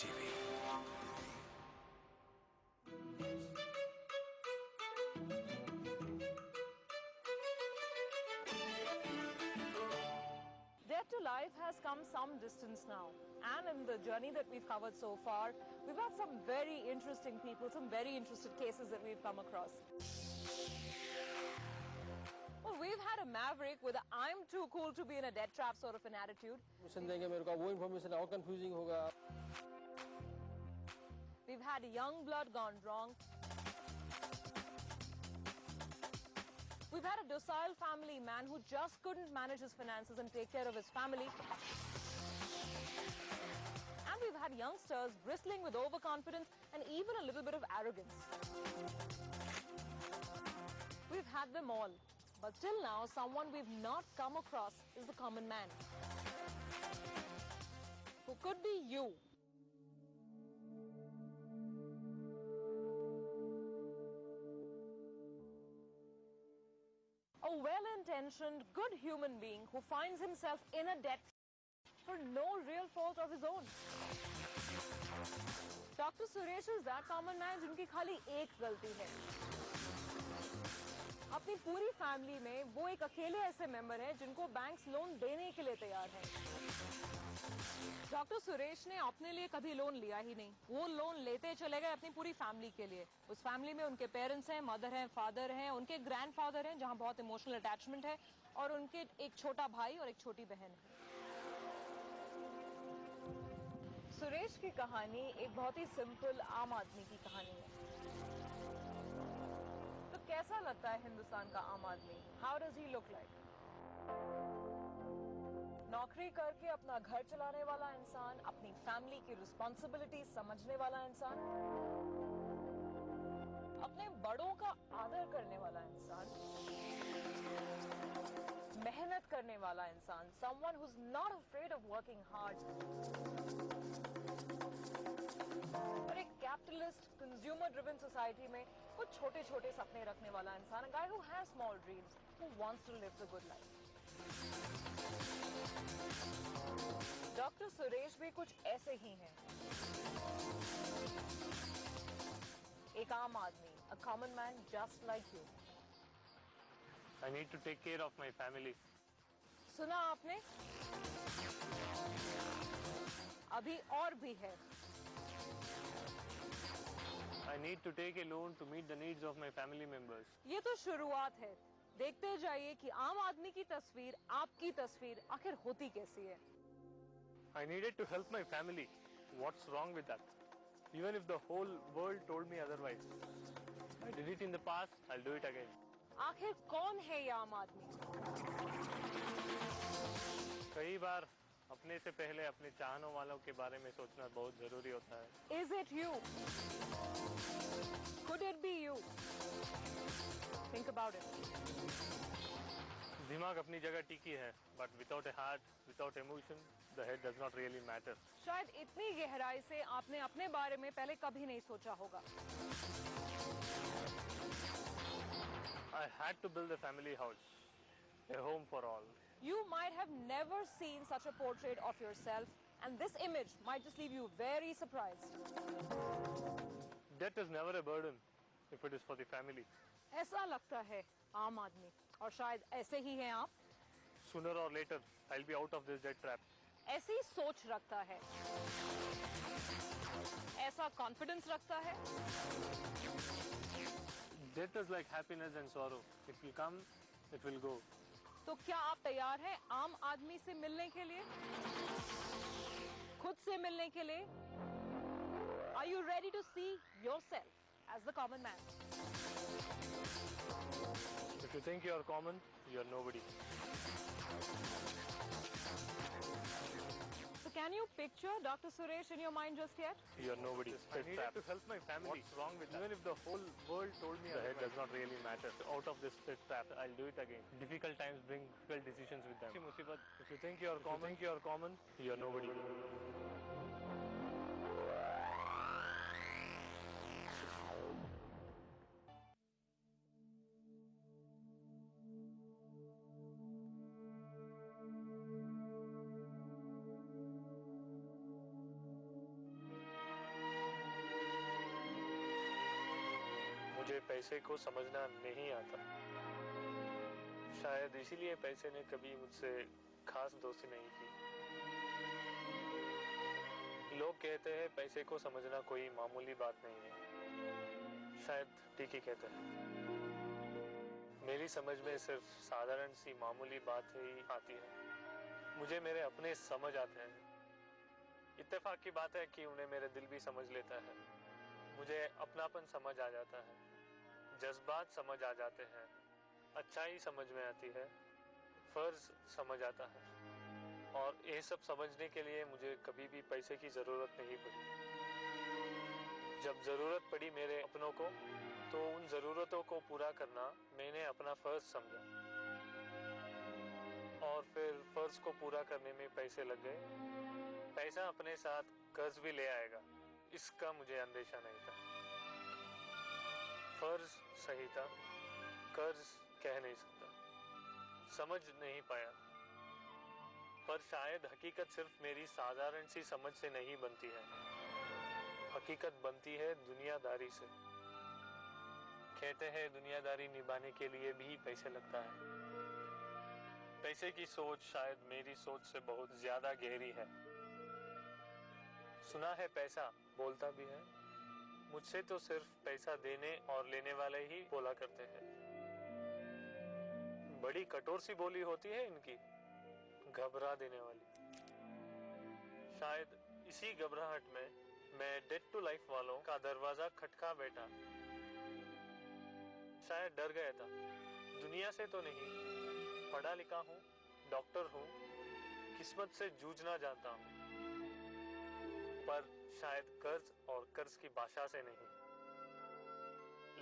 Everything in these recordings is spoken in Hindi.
TV. Death to life has come some distance now, and in the journey that we've covered so far, we've had some very interesting people, some very interesting cases that we've come across. Well, we've had a maverick with a "I'm too cool to be in a death trap" sort of an attitude. We've had young blood gone wrong. We've had a docile family man who just couldn't manage his finances and take care of his family. And we've had youngsters bristling with overconfidence and even a little bit of arrogance. We've had them all. But till now, someone we've not come across is the common man. Who could be you. A well-intentioned, good human being who finds himself in a debt for no real fault of his own. Dr. Suresh is that common man जिनकी खाली एक गलती है। अपनी पूरी फैमिली में वो एक अकेले ऐसे मेंबर हैं जिनको बैंक्स लोन देने के लिए तैयार हैं। डॉक्टर सुरेश ने अपने लिए कभी लोन लिया ही नहीं, वो लोन लेते चले गए अपनी पूरी फैमिली के लिए। उस फैमिली में उनके पेरेंट्स हैं, मदर हैं, फादर हैं, उनके ग्रैंडफादर हैं जहां बहुत इमोशनल अटैचमेंट है, और उनके एक छोटा भाई और एक छोटी बहन है। सुरेश की कहानी एक बहुत ही सिंपल आम आदमी की कहानी है। तो कैसा लगता है हिंदुस्तान का आम आदमी? How does he look like? नौकरी करके अपना घर चलाने वाला इंसान, अपनी फैमिली की रिस्पॉन्सिबिलिटी समझने वाला इंसान, अपने बड़ों का आदर करने वाला इंसान, मेहनत करने वाला इंसान, someone who's not afraid of working hard, और एक कैपिटलिस्ट कंज्यूमर ड्रिवन सोसाइटी में कुछ छोटे छोटे सपने रखने वाला इंसान, a guy who has small dreams, who wants to live the good life. Doctor Suresh भी कुछ ऐसे ही हैं। एक आम आदमी, a common man just like you. I need to take care of my family. सुना आपने? अभी और भी है। I need to take a loan to meet the needs of my family members. ये तो शुरुआत है। देखते जाइए कि आम आदमी की तस्वीर, आपकी तस्वीर आखिर होती कैसी है। I needed to help my family. What's wrong with that? Even if the whole world told me otherwise. I did it in the past, I'll do it again. आखिर कौन है ये आम आदमी? कई बार अपने से पहले अपने चाहने वालों के बारे में सोचना बहुत जरूरी होता है। Is it you? Could it be you? Think about it. दिमाग अपनी जगह टिकी है, but without a heart, without emotion, the head does not really matter. शायद इतनी गहराई से आपने अपने बारे में पहले कभी नहीं सोचा होगा। I had to build a family house, a home for all. You might have never seen such a portrait of yourself, and this image might just leave you very surprised. Death is never a burden if it is for the family. ऐसा लगता है आम आदमी, और शायद ऐसे ही हैं आप। Sooner or later, I'll be out of this death trap. ऐसी सोच रखता है, ऐसा कॉन्फिडेंस रखता है। Death is like happiness and sorrow. It will come, it will go. तो क्या आप तैयार हैं आम आदमी से मिलने के लिए, खुद से मिलने के लिए? Are you ready to see yourself as the common man? If you think you're common, you're nobody. So can you picture Dr. Suresh in your mind just yet? You're nobody. I needed to help my family. What's wrong with that? Even if the whole world told me the head does not really matter. Out of this death trap, I'll do it again. Difficult times bring difficult decisions with them. If you think you're common, you're nobody. मुझे पैसे को समझना नहीं आता। शायद इसीलिए पैसे ने कभी मुझसे खास दोस्ती नहीं की। लोग कहते हैं पैसे को समझना कोई मामूली बात नहीं है। शायद ठीक ही कहते हैं। मेरी समझ में सिर्फ साधारण सी मामूली बात ही आती है। मुझे मेरे अपने समझ आते हैं। इत्तेफाक की बात है कि उन्हें मेरे दिल भी समझ लेता है। मुझे अपनापन समझ आ जाता है, जज्बात समझ आ जाते हैं, अच्छाई समझ में आती है, फर्ज समझ आता है। और ये सब समझने के लिए मुझे कभी भी पैसे की जरूरत नहीं पड़ी। जब जरूरत पड़ी मेरे अपनों को, तो उन जरूरतों को पूरा करना मैंने अपना फर्ज समझा। और फिर फर्ज को पूरा करने में पैसे लग गए। पैसा अपने साथ कर्ज भी ले आएगा, इसका मुझे अंदेशा नहीं था। फर्ज सही था, कर्ज कह नहीं सकता। समझ नहीं पाया। पर शायद हकीकत सिर्फ मेरी साधारण सी समझ से नहीं बनती है। हकीकत बनती है दुनियादारी से। कहते हैं दुनियादारी निभाने के लिए भी पैसे लगता है। पैसे की सोच शायद मेरी सोच से बहुत ज्यादा गहरी है। सुना है पैसा बोलता भी है। मुझसे तो सिर्फ पैसा देने और लेने वाले ही बोला करते हैं। बड़ी कठोर सी बोली होती है इनकी, घबरा देने वाली। शायद इसी घबराहट में मैं डेड टू लाइफ वालों का दरवाजा खटका बैठा। शायद डर गया था। दुनिया से तो नहीं, पढ़ा लिखा हूँ, डॉक्टर हूँ, किस्मत से जूझना जानता हूँ, पर शायद कर्ज और कर्ज की भाषा से नहीं।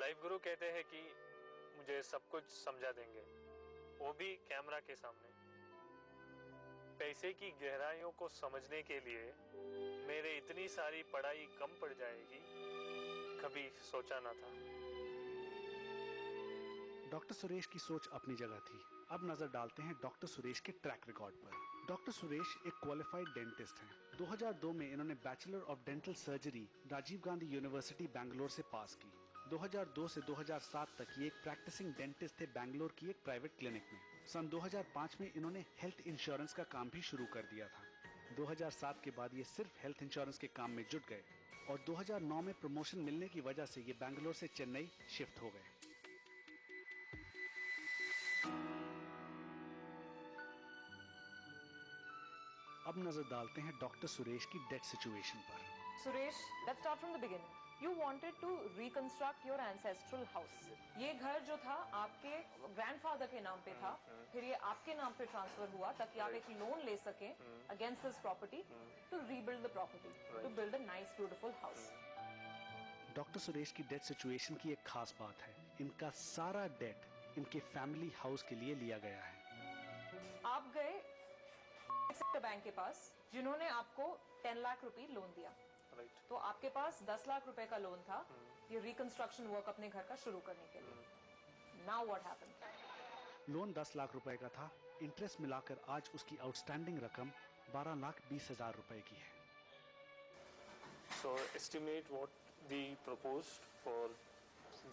लाइफ गुरु कहते हैं कि मुझे सब कुछ समझा देंगे, वो भी कैमरा के सामने। पैसे की गहराइयों को समझने के लिए मेरे इतनी सारी पढ़ाई कम पड़ जाएगी, कभी सोचा ना था। डॉक्टर सुरेश की सोच अपनी जगह थी। अब नजर डालते हैं डॉक्टर सुरेश के ट्रैक रिकॉर्ड पर। डॉक्टर सुरेश एक क्वालिफाइड डेंटिस्ट हैं। 2002 में इन्होंने bachelor of dental surgery Rajiv Gandhi university Bangalore से पास की। 2002 से 2007 तक ये एक प्रैक्टिसिंग डेंटिस्ट थे बैंगलोर की एक प्राइवेट क्लिनिक में। सन 2005 में इन्होंने हेल्थ इंश्योरेंस का काम भी शुरू कर दिया था। 2007 के बाद ये सिर्फ हेल्थ इंश्योरेंस के काम में जुट गए और 2009 में प्रमोशन मिलने की वजह से ये बैंगलोर से चेन्नई शिफ्ट हो गए। अब नजर डालते हैं डॉक्टर सुरेश की डेथ सिचुएशन पर। Suresh, let's start from the beginning. You wanted to reconstruct your ancestral house. ये घर जो था आपके ग्रैंडफादर के नाम पे था, फिर ये आपके नाम पे ट्रांसफर हुआ ताकि आप एक लोन ले सकें against this property to rebuild the property, to build a nice beautiful house. Doctor Suresh की डेथ सिचुएशन की एक खास बात है, इनका सारा डेट इनके फैमिली हाउस के लिए लिया गया है। आप गए बैंक के पास जिन्होंने आपको 10 लाख रुपए लोन दिया। तो आपके पास 10 लाख रुपए का लोन था ये रिकंस्ट्रक्शन वर्क अपने घर का शुरू करने के लिए। Now what happened? Loan 10 lakh रुपए का था, इंटरेस्ट मिलाकर आज उसकी आउटस्टैंडिंग रकम 12,20,000 रुपए की है। So estimate what we proposed for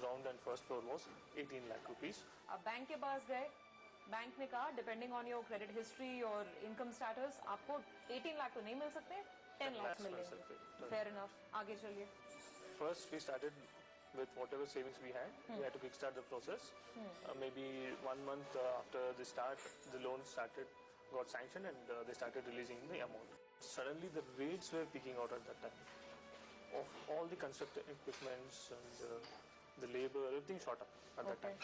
ground and first floor was 18 lakh rupees. अब बैंक के पास गए, बैंक ने कहा depending on your credit history और इनकम स्टेटस आपको 18 लाख तो नहीं मिल सकते, 10 लाख मिलेंगे। फेयर इनफ, आगे चलिए। First we started with whatever savings we had. We had to kickstart the process. Maybe 1 month after the start, the loan got sanctioned and they started releasing the amount. Suddenly the rates were peaking out at that time. Of all the construction equipments and the labor, everything shot up at that time.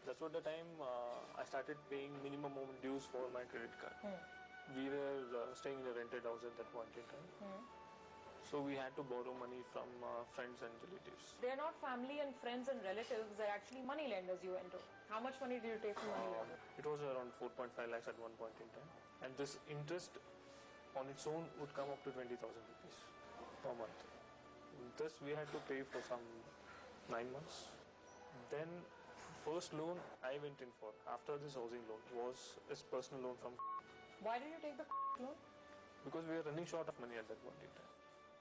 That's what the time I started paying minimum dues for my credit card. We were staying in a rented house at that point in time. So we had to borrow money from friends and relatives. They are not family and friends and relatives, they're actually money lenders you went to. How much money did you take from money lenders? It was around 4.5 lakhs at one point in time. And this interest on its own would come up to 20,000 rupees per month. This we had to pay for some 9 months. Then first loan I went in for after this housing loan was this personal loan from. Why did you take the loan? Because we were running short of money at that point in time.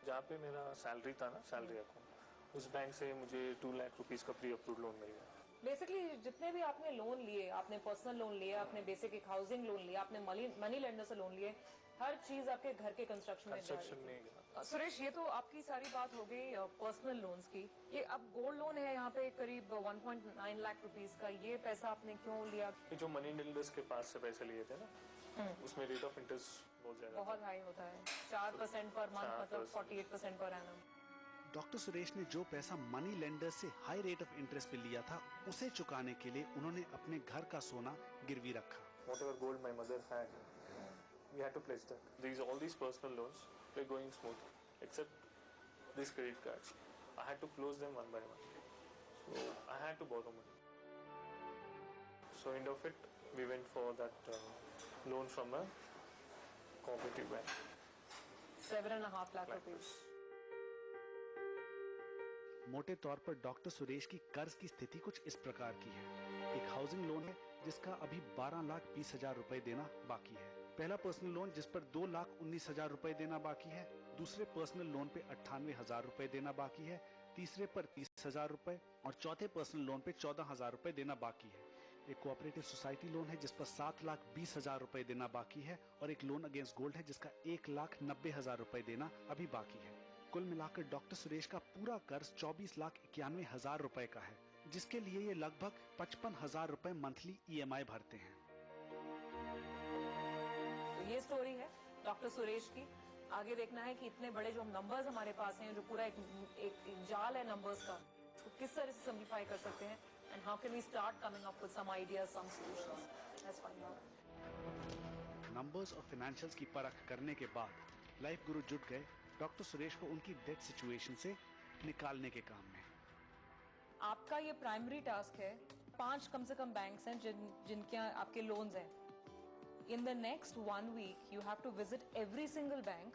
जहाँ पे मेरा सैलरी था ना, सैलरी अकाउंट, उस बैंक से मुझे 2 लाख रुपीस का प्री अप्रूव्ड लोन मिल गया। बेसिकली जितने भी आपने लोन लिए, आपने पर्सनल लोन लिया, आपने बेसिक एक हाउसिंग लोन लिया, आपने मनी लेंडर से लोन लिए, हर चीज आपके घर के कंस्ट्रक्शन में जा रही कंस्ट्रक्शन थी। में गया। सुरेश, ये तो आपकी सारी बात हो गई पर्सनल लोन्स की। ये अब गोल्ड लोन है यहाँ पे करीब 1.9 लाख रुपीस का, ये पैसा आपने क्यों लिया? ये जो मनी लेंडर्स के पास से पैसे लिए थे ना, उसमें रेट ऑफ इंटरेस्ट बहुत ज्यादा बहुत हाई होता है, 4% पर मंथ, मतलब 4%। 48% पर एनम। डॉक्टर सुरेश ने जो पैसा मनी लेंडर से हाई रेट ऑफ इंटरेस्ट पे लिया था, उसे चुकाने के लिए उन्होंने अपने घर का सोना गिरवी रखा। Whatever gold my mother had, we had to pledge that. All these personal loans were going smooth, except these credit cards. I had to close them one by one. So I had to borrow money. So end of it, we went for that loan from a cooperative bank. 7.5 lakh rupees. मोटे तौर पर डॉक्टर सुरेश की कर्ज की स्थिति कुछ इस प्रकार की है। एक हाउसिंग लोन है जिसका अभी 12,20,000 रुपए देना बाकी है। पहला पर्सनल लोन जिस पर 2,19,000 रुपए देना बाकी है। दूसरे पर्सनल लोन पे 98,000 रुपए देना बाकी है। तीसरे पर 30,000 रुपए और चौथे पर्सनल लोन पे 14,000 रुपए देना बाकी है। एक कोऑपरेटिव सोसाइटी लोन है जिस पर 7,20,000 रुपए देना बाकी है और एक लोन अगेंस्ट गोल्ड है जिसका 1,90,000 रुपए देना अभी बाकी है। कुल मिलाकर डॉक्टर सुरेश का पूरा कर्ज 24,91,000 रुपए का है, जिसके लिए ये लगभग 55,000 रुपए मंथली EMI भरते हैं। तो ये स्टोरी है डॉक्टर सुरेश की। आगे देखना है कि इतने बड़े जो नंबर्स हमारे पास हैं, जो पूरा एक जाल है नंबर्स का, उसको किस तरह से सिंप्लीफाई कर सकते हैं, and how can we start coming up with some ideas, some solutions. Let's find out. Numbers और फाइनेंशियल्स की परख करने के बाद लाइफ गुरु जुट गए डॉक्टर सुरेश को उनकी डेट सिचुएशन से निकालने के काम में। आपका ये प्राइमरी टास्क है, 5 कम से कम बैंक्स हैं जिनके आपके लोन्स हैं। In the next 1 week you have to visit every single bank,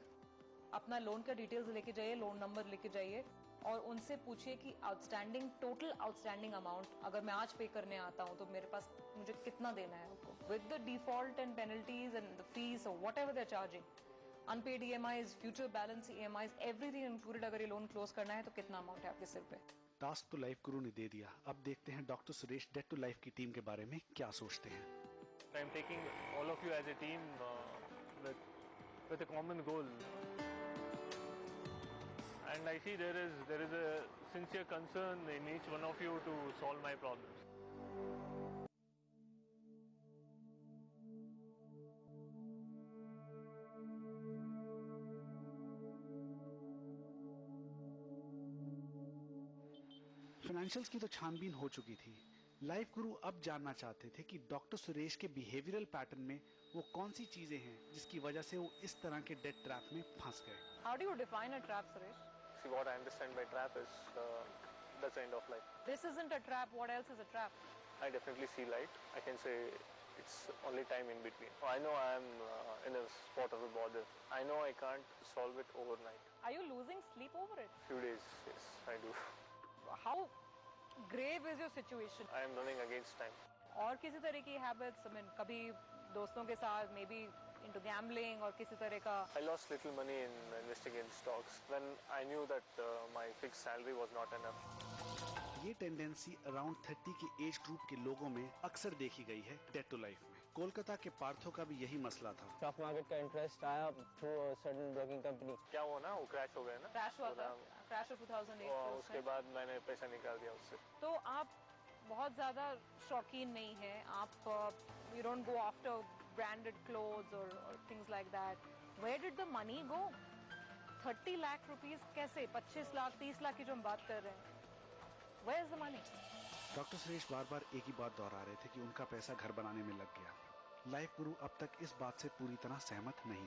अपना लोन का डिटेल्स लेके जाइए, लोन नंबर लेके जाइए और उनसे पूछिए कि आउटस्टैंडिंग, टोटल आउटस्टैंडिंग अमाउंट अगर मैं आज पे करने आता हूँ तो मेरे पास मुझे कितना देना है आपको, with the default and penalties and the fees और whatever they are charging, unpaid EMIs, future balance EMIs, everything included. अगर ये लोन क्लोज करना है तो कितना अमाउंट है आपके सिर पे? टास्क तो लाइफ गुरु ने दे दिया, अब देखते हैं doctor Suresh date to life की टीम के बारे में क्या सोचते हैं। I'm taking all of you as a team with a common goal, and I see there is a sincere concern in each one of you to solve my problems. Financials की तो छानबीन हो चुकी थी। लाइफ गुरु अब जानना चाहते थे कि डॉक्टर सुरेश के बिहेवियरल पैटर्न में वो कौन सी चीजें हैं जिसकी वजह से वो इस तरह के डेट ट्रैप में फंस गए। How do you define a trap, Suresh? See, what I understand by trap is that's the end of life. This isn't a trap. What else is a trap? I definitely see light. I can say it's only time in between. I know I am in a spot of a bother. I know I can't solve it overnight. Are you losing sleep over it? Few days, yes, I do. How grave is your situation? I am running against time. और किसी तरह की हैबिट्स, I mean, कभी दोस्तों के साथ मे बी into gambling और किसी तरह का? I lost little money in investing in stocks when I knew that my fixed salary was not enough. ये टेंडेंसी अराउंड 30 के एज ग्रुप के लोगों में अक्सर देखी गई है डेट टू लाइफ में। कोलकाता के पार्थो का भी यही मसला था। स्टॉक मार्केट का इंटरेस्ट आया थ्रू सर्टेन ब्रोकिंग कंपनी। क्या हुआ ना, वो क्रैश हो गया ना। क्रैश हुआ था, क्रैश ऑफ 2008। उसके बाद मैंने पैसा निकाल दिया उससे। तो आप बहुत ज्यादा शौकीन नहीं है आप, you don't go after branded clothes or things like that. Where did the money go? 30 lakh rupees कैसे? 25 लाख 30 लाख की जो हम बात कर रहे हैं, where is the money? Doctor Suresh बार बार एक ही बात दोहरा रहे थे कि उनका पैसा घर बनाने में लग गया। लाइफ गुरु अब तक इस बात से पूरी तरह सहमत नहीं।